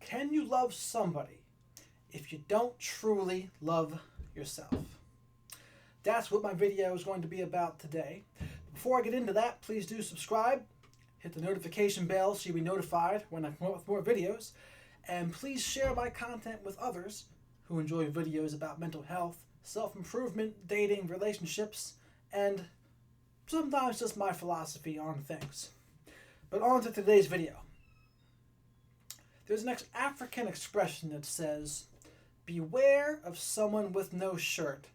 Can you love somebody if you don't truly love yourself? That's what my video is going to be about today. Before I get into that, please do subscribe, hit the notification bell so you'll be notified when I come up with more videos, and please share my content with others who enjoy videos about mental health, self-improvement, dating, relationships, and sometimes just my philosophy on things. But on to today's video. There's an African expression that says, beware of someone with no shirt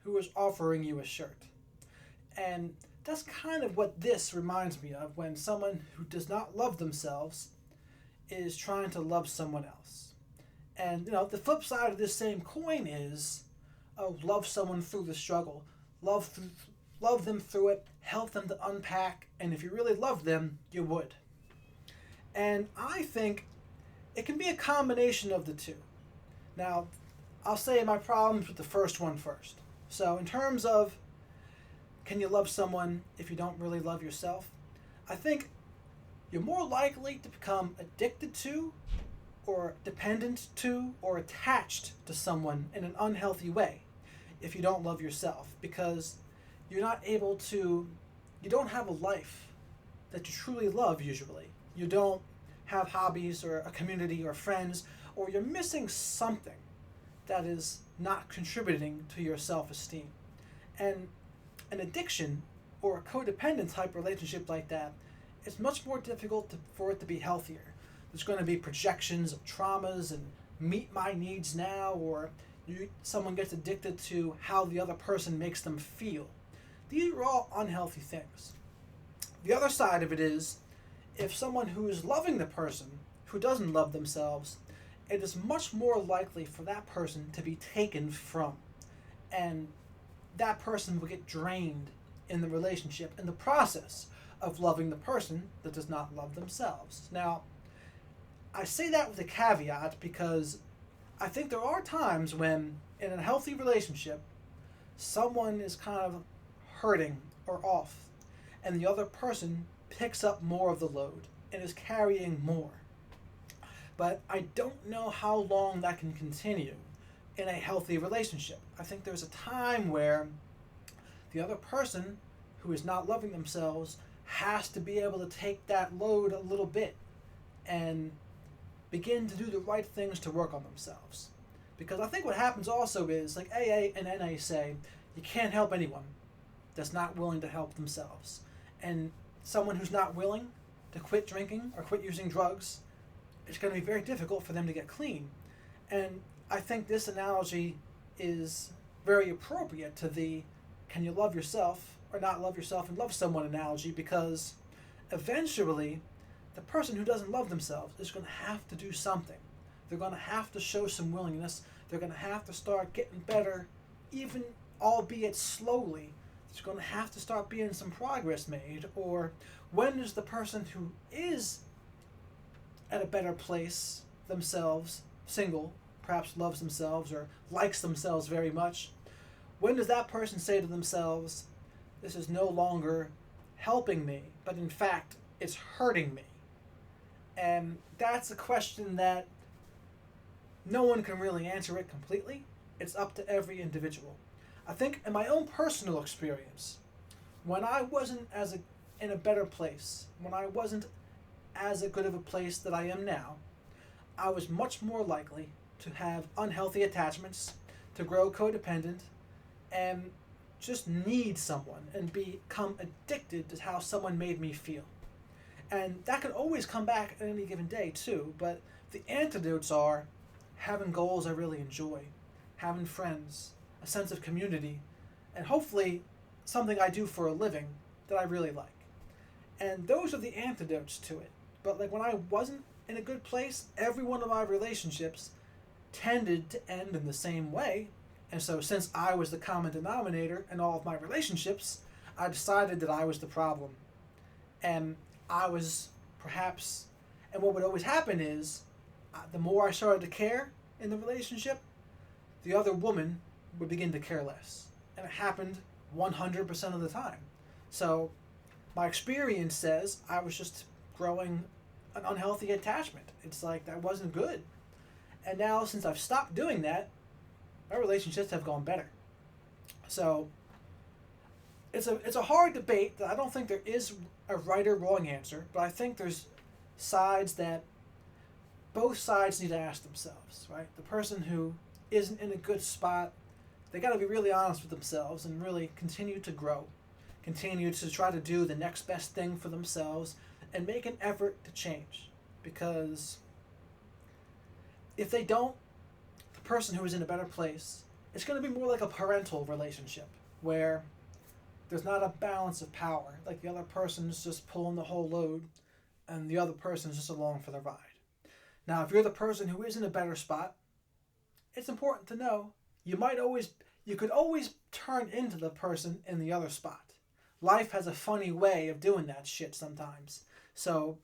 who is offering you a shirt. And that's kind of what this reminds me of when someone who does not love themselves is trying to love someone else. And the flip side of this same coin is, love someone through the struggle. Love them through it, help them to unpack, and if you really love them, you would. And I think it can be a combination of the two. Now, I'll say my problems with the first one first. So in terms of, can you love someone if you don't really love yourself? I think you're more likely to become addicted to, or dependent to, or attached to someone in an unhealthy way if you don't love yourself, because you don't have a life that you truly love usually. You don't have hobbies or a community or friends, or you're missing something that is not contributing to your self-esteem. And an addiction or a codependent type relationship like that, it's much more difficult for it to be healthier. There's going to be projections of traumas and meet my needs now, or someone gets addicted to how the other person makes them feel. These are all unhealthy things. The other side of it is, if someone who is loving the person who doesn't love themselves, it is much more likely for that person to be taken from. And that person will get drained in the relationship in the process of loving the person that does not love themselves. Now, I say that with a caveat because I think there are times when, in a healthy relationship, someone is kind of hurting or off, and the other person picks up more of the load and is carrying more. But I don't know how long that can continue in a healthy relationship. I think there's a time where the other person who is not loving themselves has to be able to take that load a little bit and begin to do the right things to work on themselves. Because I think what happens also is, like AA and NA say, you can't help anyone that's not willing to help themselves. And someone who's not willing to quit drinking or quit using drugs, it's going to be very difficult for them to get clean. And I think this analogy is very appropriate to the can you love yourself or not love yourself and love someone analogy, because eventually the person who doesn't love themselves is going to have to do something. They're going to have to show some willingness. They're going to have to start getting better, even albeit slowly. There's going to have to start being some progress made. Or when is the person who is at a better place themselves, single, perhaps loves themselves or likes themselves very much, when does that person say to themselves, this is no longer helping me, but in fact it's hurting me? And that's a question that no one can really answer it completely. It's up to every individual. I think in my own personal experience, when I wasn't in a better place, when I wasn't as good of a place that I am now, I was much more likely to have unhealthy attachments, to grow codependent, and just need someone and become addicted to how someone made me feel. And that can always come back at any given day too, but the antidotes are having goals I really enjoy, having friends, a sense of community, and hopefully something I do for a living that I really like. And those are the antidotes to it. But like when I wasn't in a good place, every one of my relationships tended to end in the same way. And so since I was the common denominator in all of my relationships, I decided that I was the problem. And I was perhaps, and what would always happen is, the more I started to care in the relationship, the other woman would begin to care less. And it happened 100% of the time. So my experience says I was just growing an unhealthy attachment. It's like that wasn't good. And now, since I've stopped doing that, my relationships have gone better. So it's a hard debate that I don't think there is a right or wrong answer, but I think there's sides that both sides need to ask themselves, right? The person who isn't in a good spot, they got to be really honest with themselves and really continue to grow, continue to try to do the next best thing for themselves and make an effort to change. Because if they don't, the person who is in a better place, it's going to be more like a parental relationship where there's not a balance of power. Like the other person is just pulling the whole load and the other person is just along for the ride. Now, if you're the person who is in a better spot, it's important to know you could always turn into the person in the other spot. Life has a funny way of doing that shit sometimes. So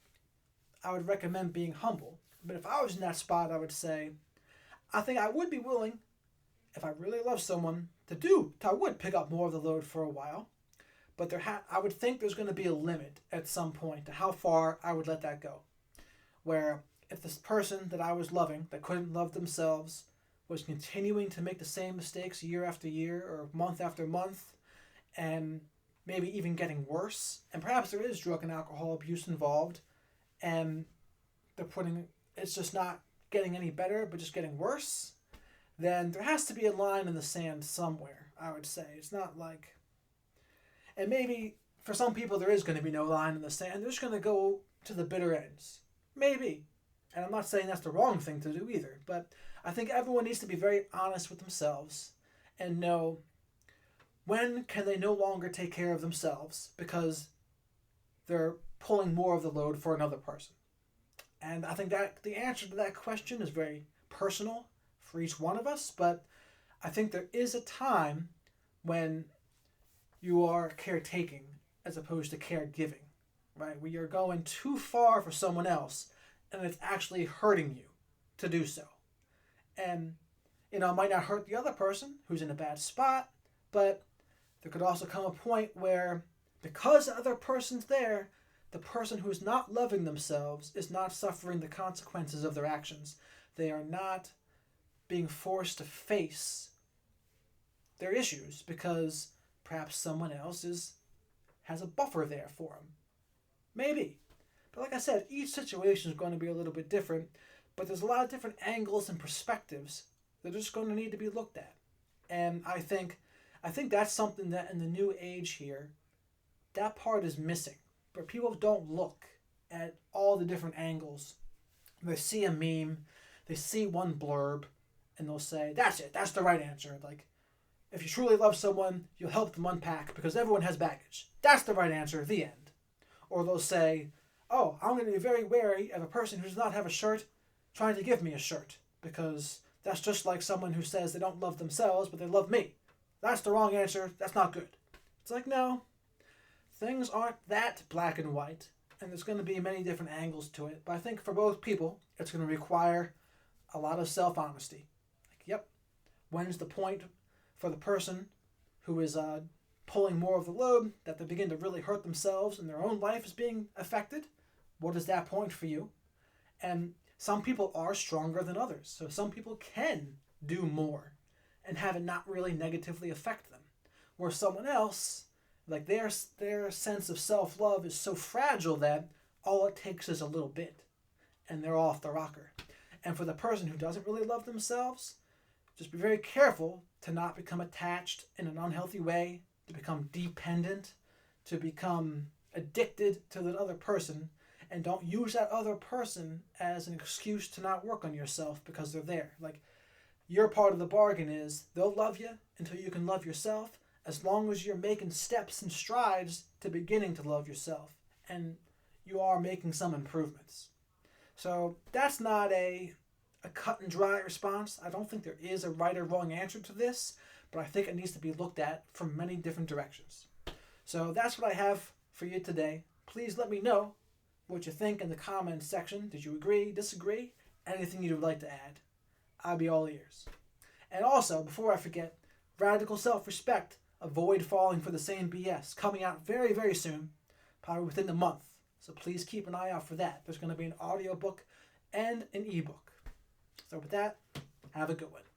I would recommend being humble. But if I was in that spot, I would say, I think I would be willing, if I really love someone, I would pick up more of the load for a while. But I would think there's going to be a limit at some point to how far I would let that go. Where if this person that I was loving, that couldn't love themselves, was continuing to make the same mistakes year after year or month after month, and maybe even getting worse, and perhaps there is drug and alcohol abuse involved, and it's just not getting any better, but just getting worse, then there has to be a line in the sand somewhere, I would say. It's not like... And maybe for some people there is going to be no line in the sand. They're just going to go to the bitter ends. Maybe. And I'm not saying that's the wrong thing to do either, but I think everyone needs to be very honest with themselves and know when can they no longer take care of themselves because they're pulling more of the load for another person. And I think that the answer to that question is very personal for each one of us, but I think there is a time when you are caretaking as opposed to caregiving, right? Where you're going too far for someone else and it's actually hurting you to do so. And, it might not hurt the other person who's in a bad spot, but there could also come a point where because the other person's there, the person who's not loving themselves is not suffering the consequences of their actions. They are not being forced to face their issues because perhaps someone else has a buffer there for them. Maybe. But like I said, each situation is going to be a little bit different, but there's a lot of different angles and perspectives that are just going to need to be looked at. And I think that's something that in the new age here, that part is missing. But people don't look at all the different angles. They see a meme, they see one blurb, and they'll say, that's it, that's the right answer. Like, if you truly love someone, you'll help them unpack because everyone has baggage. That's the right answer, the end. Or they'll say, oh, I'm going to be very wary of a person who does not have a shirt trying to give me a shirt because that's just like someone who says they don't love themselves but they love me. That's the wrong answer. That's not good. It's like, no, things aren't that black and white, and there's going to be many different angles to it. But I think for both people, it's going to require a lot of self-honesty. Like, yep, when's the point for the person who is pulling more of the load that they begin to really hurt themselves and their own life is being affected? What is that point for you? And some people are stronger than others. So some people can do more and have it not really negatively affect them. Where someone else, like their sense of self-love is so fragile that all it takes is a little bit and they're off the rocker. And for the person who doesn't really love themselves, just be very careful to not become attached in an unhealthy way, to become dependent, to become addicted to that other person, and don't use that other person as an excuse to not work on yourself because they're there. Like, your part of the bargain is they'll love you until you can love yourself, as long as you're making steps and strides to beginning to love yourself, and you are making some improvements. So that's not a cut and dry response. I don't think there is a right or wrong answer to this, but I think it needs to be looked at from many different directions. So that's what I have for you today. Please let me know what you think in the comments section. Did you agree, disagree, anything you'd like to add? I'll be all ears. And also, before I forget, Radical Self-Respect, Avoid Falling for the Same BS, coming out very, very soon, probably within the month. So please keep an eye out for that. There's going to be an audiobook and an ebook. So with that, have a good one.